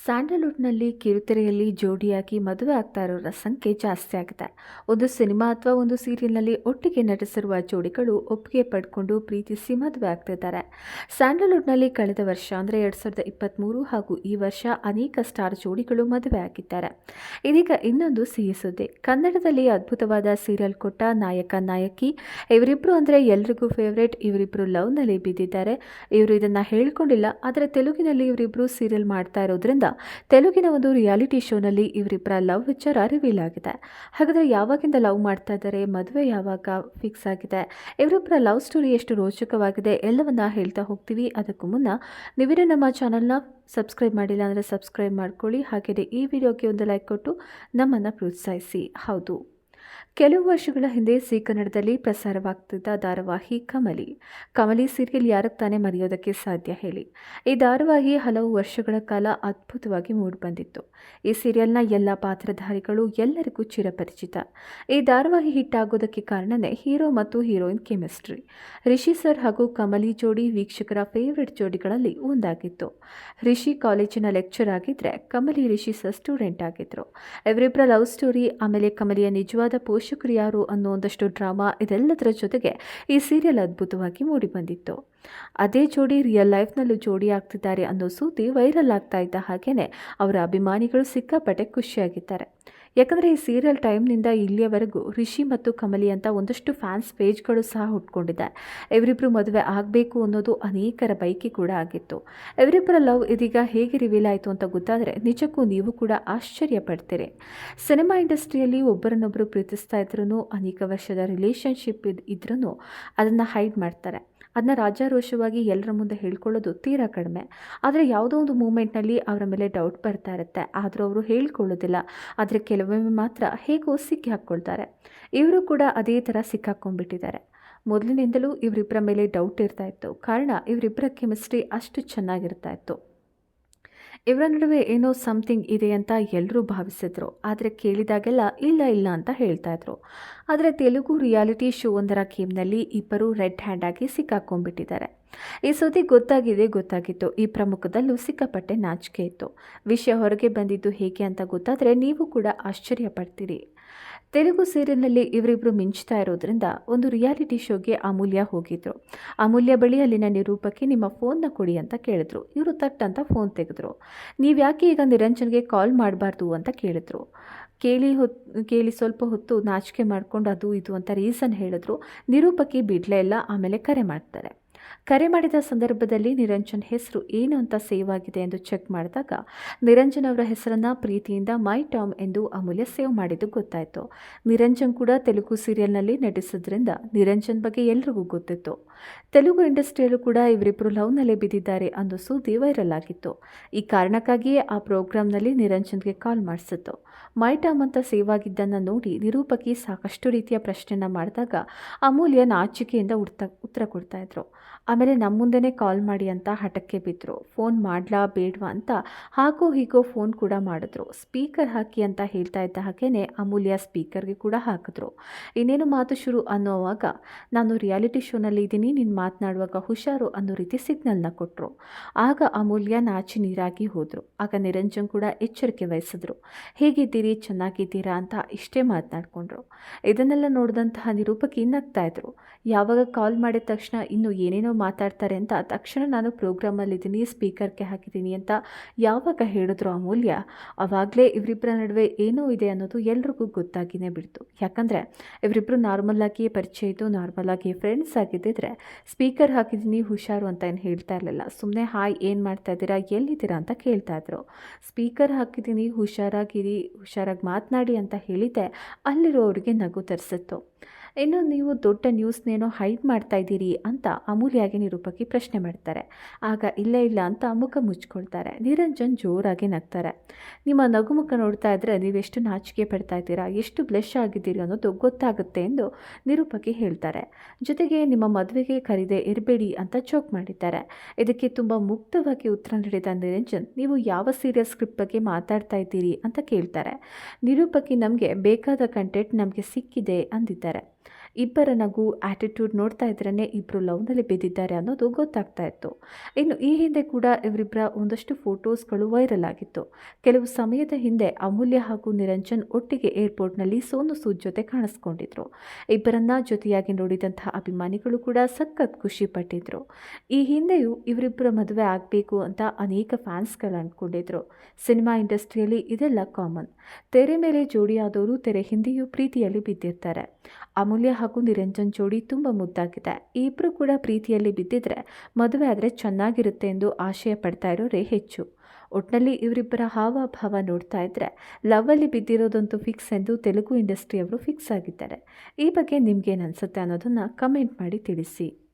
ಸ್ಯಾಂಡಲ್ವುಡ್ನಲ್ಲಿ ಕಿರುತೆರೆಯಲ್ಲಿ ಜೋಡಿಯಾಗಿ ಮದುವೆ ಆಗ್ತಾ ಇರೋರ ಸಂಖ್ಯೆ ಜಾಸ್ತಿ ಆಗಿದೆ. ಒಂದು ಸಿನಿಮಾ ಅಥವಾ ಒಂದು ಸೀರಿಯಲ್ನಲ್ಲಿ ಒಟ್ಟಿಗೆ ನಟಿಸಿರುವ ಜೋಡಿಗಳು ಒಪ್ಪಿಗೆ ಪಡ್ಕೊಂಡು ಪ್ರೀತಿಸಿ ಮದುವೆ ಆಗ್ತಿದ್ದಾರೆ. ಸ್ಯಾಂಡಲ್ವುಡ್ನಲ್ಲಿ ಕಳೆದ ವರ್ಷ ಅಂದರೆ 2023 ಹಾಗೂ ಈ ವರ್ಷ ಅನೇಕ ಸ್ಟಾರ್ ಜೋಡಿಗಳು ಮದುವೆ ಆಗಿದ್ದಾರೆ. ಇದೀಗ ಇನ್ನೊಂದು ಸಿಹಿ ಸುದ್ದಿ. ಕನ್ನಡದಲ್ಲಿ ಅದ್ಭುತವಾದ ಸೀರಿಯಲ್ ಕೊಟ್ಟ ನಾಯಕ ನಾಯಕಿ ಇವರಿಬ್ರು ಅಂದರೆ ಎಲ್ರಿಗೂ ಫೇವ್ರೇಟ್. ಇವರಿಬ್ರು ಲವ್ನಲ್ಲಿ ಬಿದ್ದಿದ್ದಾರೆ. ಇವರು ಇದನ್ನ ಹೇಳ್ಕೊಂಡಿಲ್ಲ, ಆದರೆ ತೆಲುಗಿನಲ್ಲಿ ಇವರಿಬ್ರು ಸೀರಿಯಲ್ ಮಾಡ್ತಾ ಇರೋದ್ರಿಂದ ತೆಲುಗಿನ ಒಂದು ರಿಯಾಲಿಟಿ ಶೋನಲ್ಲಿ ಇವರಿಬ್ಬರ ಲವ್ ವಿಚಾರ ರಿವೀಲ್ ಆಗಿದೆ. ಹಾಗಾದರೆ ಯಾವಾಗಿಂದ ಲವ್ ಮಾಡ್ತಾ ಇದ್ದಾರೆ, ಮದುವೆ ಯಾವಾಗ ಫಿಕ್ಸ್ ಆಗಿದೆ, ಇವರಿಬ್ಬರ ಲವ್ ಸ್ಟೋರಿ ಎಷ್ಟು ರೋಚಕವಾಗಿದೆ ಎಲ್ಲವನ್ನ ಹೇಳ್ತಾ ಹೋಗ್ತೀವಿ. ಅದಕ್ಕೂ ಮುನ್ನ ನೀವಿರೋ ನಮ್ಮ ಚಾನಲ್ನ ಸಬ್ಸ್ಕ್ರೈಬ್ ಮಾಡಿಲ್ಲ ಅಂದರೆ ಸಬ್ಸ್ಕ್ರೈಬ್ ಮಾಡ್ಕೊಳ್ಳಿ. ಹಾಗೆಯೇ ಈ ವಿಡಿಯೋಗೆ ಒಂದು ಲೈಕ್ ಕೊಟ್ಟು ನಮ್ಮನ್ನು ಪ್ರೋತ್ಸಾಹಿಸಿ. ಹೌದು, ಕೆಲವು ವರ್ಷಗಳ ಹಿಂದೆ ಸಿ ಕನ್ನಡದಲ್ಲಿ ಪ್ರಸಾರವಾಗ್ತಿದ್ದ ಧಾರಾವಾಹಿ ಕಮಲಿ. ಕಮಲಿ ಸೀರಿಯಲ್ ಯಾರಿಗೆ ತಾನೇ ಮರೆಯೋದಕ್ಕೆ ಸಾಧ್ಯ ಹೇಳಿ. ಈ ಧಾರಾವಾಹಿ ಹಲವು ವರ್ಷಗಳ ಕಾಲ ಅದ್ಭುತವಾಗಿ ಮೂಡಿಬಂದಿತ್ತು. ಈ ಸೀರಿಯಲ್ನ ಎಲ್ಲ ಪಾತ್ರಧಾರಿಗಳು ಎಲ್ಲರಿಗೂ ಚಿರಪರಿಚಿತ. ಈ ಧಾರಾವಾಹಿ ಹಿಟ್ ಆಗೋದಕ್ಕೆ ಕಾರಣನೇ ಹೀರೋ ಮತ್ತು ಹೀರೋಯಿನ್ ಕೆಮಿಸ್ಟ್ರಿ. ರಿಷಿ ಸರ್ ಹಾಗೂ ಕಮಲಿ ಜೋಡಿ ವೀಕ್ಷಕರ ಫೇವ್ರೆಟ್ ಜೋಡಿಗಳಲ್ಲಿ ಒಂದಾಗಿತ್ತು. ರಿಷಿ ಕಾಲೇಜಿನ ಲೆಕ್ಚರ್ ಆಗಿದ್ರೆ ಕಮಲಿ ರಿಷಿ ಸರ್ ಸ್ಟೂಡೆಂಟ್ ಆಗಿದ್ರು. ಇವರಿಬ್ಬರ ಲವ್ ಸ್ಟೋರಿ, ಆಮೇಲೆ ಕಮಲಿಯ ನಿಜವಾದ ಪೋಷಕರು ಯಾರು ಅನ್ನೋ ಒಂದಷ್ಟು ಡ್ರಾಮಾ, ಇದೆಲ್ಲದರ ಜೊತೆಗೆ ಈ ಸೀರಿಯಲ್ ಅದ್ಭುತವಾಗಿ ಮೂಡಿಬಂದಿತ್ತು. ಅದೇ ಜೋಡಿ ರಿಯಲ್ ಲೈಫ್ನಲ್ಲೂ ಜೋಡಿ ಆಗ್ತಿದ್ದಾರೆ ಅನ್ನೋ ಸುದ್ದಿ ವೈರಲ್ ಆಗ್ತಾ ಇದ್ದ ಹಾಗೇನೆ ಅವರ ಅಭಿಮಾನಿಗಳು ಸಿಕ್ಕಾಪಟ್ಟೆ ಖುಷಿಯಾಗಿದ್ದಾರೆ. ಯಾಕಂದರೆ ಈ ಸೀರಿಯಲ್ ಟೈಮ್ನಿಂದ ಇಲ್ಲಿಯವರೆಗೂ ರಿಷಿ ಮತ್ತು ಕಮಲಿ ಅಂತ ಒಂದಷ್ಟು ಫ್ಯಾನ್ಸ್ ಪೇಜ್ಗಳು ಸಹ ಹುಟ್ಕೊಂಡಿದೆ. ಇವರಿಬ್ಬರು ಮದುವೆ ಆಗಬೇಕು ಅನ್ನೋದು ಅನೇಕರ ಬೈಕಿ ಕೂಡ ಆಗಿತ್ತು. ಇವರಿಬ್ಬರ ಲವ್ ಇದೀಗ ಹೇಗೆ ರಿವೀಲ್ ಆಯಿತು ಅಂತ ಗೊತ್ತಾದರೆ ನಿಜಕ್ಕೂ ನೀವು ಕೂಡ ಆಶ್ಚರ್ಯ ಪಡ್ತೀರಿ. ಸಿನಿಮಾ ಇಂಡಸ್ಟ್ರಿಯಲ್ಲಿ ಒಬ್ಬರನ್ನೊಬ್ಬರು ಪ್ರೀತಿಸ್ತಾ ಇದ್ರೂ, ಅನೇಕ ವರ್ಷದ ರಿಲೇಷನ್ಶಿಪ್ ಇದ್ರೂ ಅದನ್ನು ಹೈಡ್ ಮಾಡ್ತಾರೆ. ಅದನ್ನ ರಾಜಾರೋಷವಾಗಿ ಎಲ್ಲರ ಮುಂದೆ ಹೇಳ್ಕೊಳ್ಳೋದು ತೀರಾ ಕಡಿಮೆ. ಆದರೆ ಯಾವುದೋ ಒಂದು ಮೂಮೆಂಟ್ನಲ್ಲಿ ಅವರ ಮೇಲೆ ಡೌಟ್ ಬರ್ತಾ ಇರುತ್ತೆ, ಆದರೂ ಅವರು ಹೇಳ್ಕೊಳ್ಳೋದಿಲ್ಲ. ಆದರೆ ಕೆಲವೊಮ್ಮೆ ಮಾತ್ರ ಹೇಗೋ ಸಿಕ್ಕಿ ಹಾಕ್ಕೊಳ್ತಾರೆ. ಇವರು ಕೂಡ ಅದೇ ಥರ ಸಿಕ್ಕಾಕೊಂಡ್ಬಿಟ್ಟಿದ್ದಾರೆ. ಮೊದಲಿನಿಂದಲೂ ಇವರಿಬ್ಬರ ಮೇಲೆ ಡೌಟ್ ಇರ್ತಾ ಇತ್ತು. ಕಾರಣ ಇವರಿಬ್ಬರ ಕೆಮಿಸ್ಟ್ರಿ ಅಷ್ಟು ಚೆನ್ನಾಗಿರ್ತಾ ಇತ್ತು. ಇವರ ನಡುವೆ ಏನೋ ಸಮಥಿಂಗ್ ಇದೆ ಅಂತ ಎಲ್ಲರೂ ಭಾವಿಸಿದ್ರು. ಆದರೆ ಕೇಳಿದಾಗೆಲ್ಲ ಇಲ್ಲ ಅಂತ ಹೇಳ್ತಾ ಇದ್ರು. ಆದರೆ ತೆಲುಗು ರಿಯಾಲಿಟಿ ಶೋ ಒಂದರ ಗೇಮ್ನಲ್ಲಿ ಇಬ್ಬರು ರೆಡ್ ಹ್ಯಾಂಡ್ ಆಗಿ ಸಿಕ್ಕಾಕೊಂಡ್ಬಿಟ್ಟಿದ್ದಾರೆ. ಈ ಸುದ್ದಿ ಗೊತ್ತಾಗಿತ್ತು. ಈ ಪ್ರಮುಖದಲ್ಲೂ ಸಿಕ್ಕಾಪಟ್ಟೆ ನಾಚಿಕೆ ಇತ್ತು. ವಿಷಯ ಹೊರಗೆ ಬಂದಿದ್ದು ಹೇಗೆ ಅಂತ ಗೊತ್ತಾದರೆ ನೀವು ಕೂಡ ಆಶ್ಚರ್ಯ ಪಡ್ತೀರಿ. ತೆಲುಗು ಸೀರಿಯಲ್ನಲ್ಲಿ ಇವರಿಬ್ಬರು ಮಿಂಚ್ತಾ ಇರೋದ್ರಿಂದ ಒಂದು ರಿಯಾಲಿಟಿ ಶೋಗೆ ಅಮೂಲ್ಯ ಹೋಗಿದ್ರು. ಅಮೂಲ್ಯ ಬಳಿ ಅಲ್ಲಿನ ನಿರೂಪಕಿ ನಿಮ್ಮ ಫೋನ್ನ ಕೊಡಿ ಅಂತ ಕೇಳಿದ್ರು. ಇವರು ತಟ್ಟಂತ ಫೋನ್ ತೆಗೆದ್ರು. ನೀವು ಯಾಕೆ ಈಗ ನಿರಂಜನ್ಗೆ ಕಾಲ್ ಮಾಡಬಾರ್ದು ಅಂತ ಕೇಳಿದ್ರು. ಕೇಳಿ ಸ್ವಲ್ಪ ಹೊತ್ತು ನಾಚಿಕೆ ಮಾಡಿಕೊಂಡು ಅದು ಇದು ಅಂತ ರೀಸನ್ ಹೇಳಿದ್ರು. ನಿರೂಪಕಿ ಬಿಡಲೇ ಇಲ್ಲ. ಆಮೇಲೆ ಕರೆ ಮಾಡ್ತಾರೆ. ಕರೆ ಮಾಡಿದ ಸಂದರ್ಭದಲ್ಲಿ ನಿರಂಜನ್ ಹೆಸರು ಏನು ಅಂತ ಸೇವ್ ಆಗಿದೆ ಎಂದು ಚೆಕ್ ಮಾಡಿದಾಗ ನಿರಂಜನ್ ಅವರ ಹೆಸರನ್ನು ಪ್ರೀತಿಯಿಂದ ಮೈ ಟಾಮ್ ಎಂದು ಅಮೂಲ್ಯ ಸೇವ್ ಮಾಡಿದ್ದು ಗೊತ್ತಾಯಿತು. ನಿರಂಜನ್ ಕೂಡ ತೆಲುಗು ಸೀರಿಯಲ್ನಲ್ಲಿ ನಟಿಸಿದ್ರಿಂದ ನಿರಂಜನ್ ಬಗ್ಗೆ ಎಲ್ರಿಗೂ ಗೊತ್ತಿತ್ತು. ತೆಲುಗು ಇಂಡಸ್ಟ್ರಿಯಲ್ಲೂ ಕೂಡ ಇವರಿಬ್ಬರು ಲವ್ನಲ್ಲೇ ಬಿದ್ದಿದ್ದಾರೆ ಅನ್ನೋ ಸುದ್ದಿ ವೈರಲ್ ಆಗಿತ್ತು. ಈ ಕಾರಣಕ್ಕಾಗಿಯೇ ಆ ಪ್ರೋಗ್ರಾಂನಲ್ಲಿ ನಿರಂಜನ್ಗೆ ಕಾಲ್ ಮಾಡಿಸಿತ್ತು. ಮೈ ಟಾಮ್ ಅಂತ ಸೇವ್ ಆಗಿದ್ದನ್ನು ನೋಡಿ ನಿರೂಪಕಿ ಸಾಕಷ್ಟು ರೀತಿಯ ಪ್ರಶ್ನೆನ ಮಾಡಿದಾಗ ಅಮೂಲ್ಯ ನಾಚಿಕೆಯಿಂದ ಉತ್ತರ ಕೊಡ್ತಾ ಇದ್ರು. ಆಮೇಲೆ ನಮ್ಮ ಮುಂದೆನೇ ಕಾಲ್ ಮಾಡಿ ಅಂತ ಹಠಕ್ಕೆ ಬಿದ್ದರು. ಫೋನ್ ಮಾಡಲಾ ಬೇಡವಾ ಅಂತ ಹಾಗೋ ಹೀಗೋ ಫೋನ್ ಕೂಡ ಮಾಡಿದ್ರು. ಸ್ಪೀಕರ್ ಹಾಕಿ ಅಂತ ಹೇಳ್ತಾ ಇದ್ದ ಹಾಗೇನೆ ಅಮೂಲ್ಯ ಸ್ಪೀಕರ್ಗೆ ಕೂಡ ಹಾಕಿದ್ರು. ಇನ್ನೇನು ಮಾತು ಶುರು ಅನ್ನೋವಾಗ ನಾನು ರಿಯಾಲಿಟಿ ಶೋನಲ್ಲಿ ಇದ್ದೀನಿ, ನೀನು ಮಾತನಾಡುವಾಗ ಹುಷಾರು ಅನ್ನೋ ರೀತಿ ಸಿಗ್ನಲ್ನ ಕೊಟ್ಟರು. ಆಗ ಅಮೂಲ್ಯ ನಾಚಿ ನೀರಾಗಿ ಹೋದರು. ಆಗ ನಿರಂಜನ್ ಕೂಡ ಎಚ್ಚರಿಕೆ ವಹಿಸಿದ್ರು. ಹೇಗಿದ್ದೀರಿ, ಚೆನ್ನಾಗಿದ್ದೀರಾ ಅಂತ ಇಷ್ಟೇ ಮಾತನಾಡ್ಕೊಂಡ್ರು. ಇದನ್ನೆಲ್ಲ ನೋಡಿದಂತಹ ನಿರೂಪಕಿ ನಗ್ತಾ ಇದ್ರು. ಯಾವಾಗ ಕಾಲ್ ಮಾಡಿದ ತಕ್ಷಣ ಇನ್ನು ಏನೇನೋ ಮಾತಾಡ್ತಾರೆ ಅಂತ ತಕ್ಷಣ ನಾನು ಪ್ರೋಗ್ರಾಮಲ್ಲಿದ್ದೀನಿ, ಸ್ಪೀಕರ್ಗೆ ಹಾಕಿದ್ದೀನಿ ಅಂತ ಯಾವಾಗ ಹೇಳಿದ್ರು ಅಮೂಲ್ಯ, ಆವಾಗಲೇ ಇವರಿಬ್ಬರ ನಡುವೆ ಏನೋ ಇದೆ ಅನ್ನೋದು ಎಲ್ರಿಗೂ ಗೊತ್ತಾಗಿಯೇ ಬಿಡ್ತು. ಯಾಕಂದರೆ ಇವರಿಬ್ಬರು ನಾರ್ಮಲಾಗಿ ಪರಿಚಯ ಇದ್ದು ನಾರ್ಮಲಾಗಿ ಫ್ರೆಂಡ್ಸ್ ಆಗಿದ್ದಿದ್ರೆ ಸ್ಪೀಕರ್ ಹಾಕಿದ್ದೀನಿ ಹುಷಾರು ಅಂತ ಏನು ಹೇಳ್ತಾ ಇರಲಿಲ್ಲ. ಸುಮ್ಮನೆ ಹಾಯ್ ಏನು ಮಾಡ್ತಾ ಇದ್ದೀರಾ, ಎಲ್ಲಿದ್ದೀರಾ ಅಂತ ಕೇಳ್ತಾ ಇದ್ರು. ಸ್ಪೀಕರ್ ಹಾಕಿದ್ದೀನಿ, ಹುಷಾರಾಗಿ ಮಾತನಾಡಿ ಅಂತ ಹೇಳಿದ್ದೆ ಅಲ್ಲಿರೋರಿಗೆ ನಗು ತರಿಸಿತ್ತು. ಇನ್ನು ನೀವು ದೊಡ್ಡ ನ್ಯೂಸ್ನೇನೋ ಹೈಡ್ ಮಾಡ್ತಾ ಇದ್ದೀರಿ ಅಂತ ಅಮೂಲ್ಯಾಗಿ ನಿರೂಪಕಿ ಪ್ರಶ್ನೆ ಮಾಡ್ತಾರೆ. ಆಗ ಇಲ್ಲ ಅಂತ ಮುಖ ಮುಚ್ಕೊಳ್ತಾರೆ. ನಿರಂಜನ್ ಜೋರಾಗಿ ನಗ್ತಾರೆ. ನಿಮ್ಮ ನಗುಮುಖ ನೋಡ್ತಾ ಇದ್ದರೆ ನೀವೆಷ್ಟು ನಾಚಿಕೆ ಪಡ್ತಾ ಇದ್ದೀರಾ, ಎಷ್ಟು ಬ್ಲಶ್ ಆಗಿದ್ದೀರಿ ಅನ್ನೋದು ಗೊತ್ತಾಗುತ್ತೆ ಎಂದು ನಿರೂಪಕಿ ಹೇಳ್ತಾರೆ. ಜೊತೆಗೆ ನಿಮ್ಮ ಮದುವೆಗೆ ಕರೀದೆ ಇರಬೇಡಿ ಅಂತ ಜೋಕ್ ಮಾಡಿದ್ದಾರೆ. ಇದಕ್ಕೆ ತುಂಬ ಮುಕ್ತವಾಗಿ ಉತ್ತರ ನೀಡಿದ ನಿರಂಜನ್, ನೀವು ಯಾವ ಸೀರಿಯಲ್ ಸ್ಕ್ರಿಪ್ಟ್ ಬಗ್ಗೆ ಮಾತಾಡ್ತಾ ಇದ್ದೀರಿ ಅಂತ ಕೇಳ್ತಾರೆ. ನಿರೂಪಕಿ ನಮಗೆ ಬೇಕಾದ ಕಂಟೆಂಟ್ ನಮಗೆ ಸಿಕ್ಕಿದೆ ಅಂದಿದ್ದಾರೆ. ಇಬ್ಬರ ನಗು ಆಟಿಟ್ಯೂಡ್ ನೋಡ್ತಾ ಇದ್ರೇ ಇಬ್ಬರು ಲವ್ನಲ್ಲಿ ಬಿದ್ದಿದ್ದಾರೆ ಅನ್ನೋದು ಗೊತ್ತಾಗ್ತಾ ಇತ್ತು. ಇನ್ನು ಈ ಹಿಂದೆ ಕೂಡ ಇವರಿಬ್ಬರ ಒಂದಷ್ಟು ಫೋಟೋಸ್ಗಳು ವೈರಲ್ ಆಗಿತ್ತು. ಕೆಲವು ಸಮಯದ ಹಿಂದೆ ಅಮೂಲ್ಯ ಹಾಗೂ ನಿರಂಜನ್ ಒಟ್ಟಿಗೆ ಏರ್ಪೋರ್ಟ್ನಲ್ಲಿ ಸೋನು ಸೂದ್ ಜೊತೆ ಕಾಣಿಸ್ಕೊಂಡಿದ್ರು. ಇಬ್ಬರನ್ನ ಜೊತೆಯಾಗಿ ನೋಡಿದಂತಹ ಅಭಿಮಾನಿಗಳು ಕೂಡ ಸಖತ್ ಖುಷಿ ಪಟ್ಟಿದ್ರು. ಈ ಹಿಂದೆಯೂ ಇವರಿಬ್ಬರ ಮದುವೆ ಆಗಬೇಕು ಅಂತ ಅನೇಕ ಫ್ಯಾನ್ಸ್ಗಳು ಅಂದ್ಕೊಂಡಿದ್ರು. ಸಿನಿಮಾ ಇಂಡಸ್ಟ್ರಿಯಲ್ಲಿ ಇದೆಲ್ಲ ಕಾಮನ್. ತೆರೆ ಮೇಲೆ ಜೋಡಿಯಾದವರು ತೆರೆ ಹಿಂದೆಯೂ ಪ್ರೀತಿಯಲ್ಲಿ ಬಿದ್ದಿರ್ತಾರೆ. ಅಮೂಲ್ಯ ಹಾಗೂ ನಿರಂಜನ್ ಜೋಡಿ ತುಂಬ ಮುದ್ದಾಗಿದೆ. ಈ ಇಬ್ಬರು ಕೂಡ ಪ್ರೀತಿಯಲ್ಲಿ ಬಿದ್ದಿದ್ರೆ ಮದುವೆ ಆದರೆ ಚೆನ್ನಾಗಿರುತ್ತೆ ಎಂದು ಆಶಯ ಪಡ್ತಾ ಇರೋರೇ ಹೆಚ್ಚು. ಒಟ್ನಲ್ಲಿ ಇವರಿಬ್ಬರ ಹಾವಭಾವ ನೋಡ್ತಾ ಇದ್ರೆ ಲವ್ವಲ್ಲಿ ಬಿದ್ದಿರೋದಂತೂ ಫಿಕ್ಸ್ ಎಂದು ತೆಲುಗು ಇಂಡಸ್ಟ್ರಿಯವರು ಫಿಕ್ಸ್ ಆಗಿದ್ದಾರೆ. ಈ ಬಗ್ಗೆ ನಿಮ್ಗೇನು ಅನಿಸುತ್ತೆ ಅನ್ನೋದನ್ನು ಕಮೆಂಟ್ ಮಾಡಿ ತಿಳಿಸಿ.